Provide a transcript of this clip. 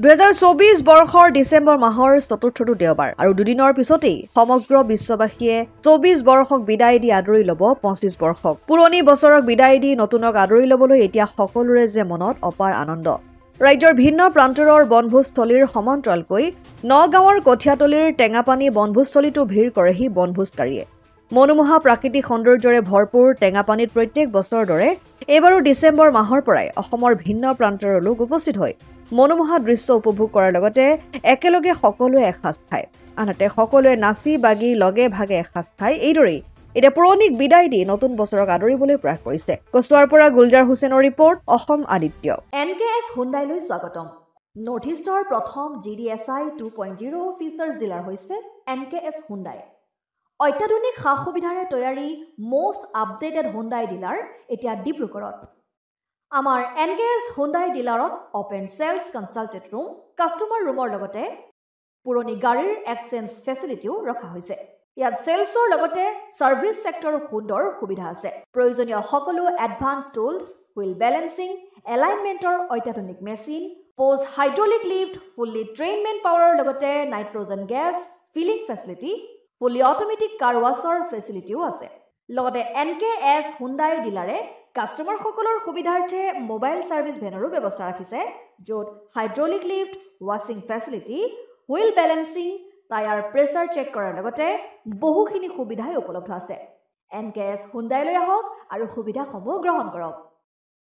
2024 বৰ্ষৰ ডিসেম্বৰ মাহৰ ৪ৰ্থটো দেওবাৰ আৰু দুদিনৰ পিছতেই সমগ্ৰ বিশ্ববাসীয়ে 24 বৰ্ষক বিদায় দি আদৰি ল'ব 25 বৰ্ষক। পুৰণি বছৰক বিদায় দি নতুনক আদৰি ল'বলৈ এতিয়া সকলোৰে যে মনত অপাৰ আনন্দ। ৰাজ্যৰ ভিন্ন প্ৰান্তৰৰ বনভোজস্থলীৰ সমান্তৰালকৈ নগাঁৱৰ কঠীয়াতলীৰ টেঙাপানী বনভোজস্থলীতো ভিৰ কৰেহি বনভোজকাৰীয়ে। মনোমোহা প্ৰাকৃতিক সৌন্দৰ্যৰে ভৰপূৰ টেঙাপানীত প্ৰত্যেক বছৰৰ দৰে এইবাৰো ডিসেম্বৰ মাহৰ পৰাই অসমৰ ভিন্ন প্ৰান্তৰ লোক উপস্থিত হৈ মনোমোহা দৃশ্য উপভোগ কৰাৰ লগতে একেলগে সকলোৱে এসাঁজ খায়। আনহাতে সকলোৱে নাচি বাগি লগে ভাগে এসাঁজ খায়। এইদৰেই এতিয়া পুৰণিক বিদায় দি নতুন বছৰক আদৰিবলৈ প্ৰয়াস কৰিছে। কচুৱাৰ পৰা গুলজাৰ হুছেইনৰ ৰিপৰ্ট, অসম আদিত্য। NKS হুণ্ডাইলৈ স্বাগতম। নৰ্থ ইষ্টৰ প্ৰথম GDSI 2.0 ফিচাৰ্ছ ডিলাৰ হৈছে NKS হুণ্ডাই। অত্যাধুনিক সা সুবিধাৰে তৈয়াৰী মষ্ট আপডেটেড হুণ্ডাই ডিলাৰ এতিয়া ডিব্ৰুগড়ত। আমাৰ NKS হুণ্ডাই ডিলাৰত open sales consulted room, customer ৰুমৰ লগতে পুৰণি গাড়ীৰ এক্সচেঞ্জ ফেচিলিটিও ৰখা হৈছে। ইয়াত চেলছৰ লগতে ছাৰ্ভিচ ছেক্টৰৰ সুন্দৰ সুবিধা আছে। প্ৰয়োজনীয় সকলো এডভান্স টুলছ, হুইল বেলেন্সিং, এলাইনমেণ্টৰ অত্যাধুনিক machine, post hydraulic lift, fully ট্ৰেইনমেণ্ট পাৱাৰৰ লগতে nitrogen gas filling facility, fully automatic car ৱাছৰ ফেচিলিটিও আছে। লগতে NKS হুণ্ডাই ডিলাৰে কাষ্টমাৰসকলৰ সুবিধাৰ্থে মোবাইল ছাৰ্ভিচ ভেনৰো ব্যৱস্থা ৰাখিছে, য'ত হাইড্ৰলিক লিফ্ট, ৱাছিং facility, wheel balancing, tyre pressure check কৰাৰ লগতে বহুখিনি সুবিধাই উপলব্ধ আছে। NKS হুণ্ডাইলৈ আহক আৰু সুবিধাসমূহ গ্ৰহণ কৰক।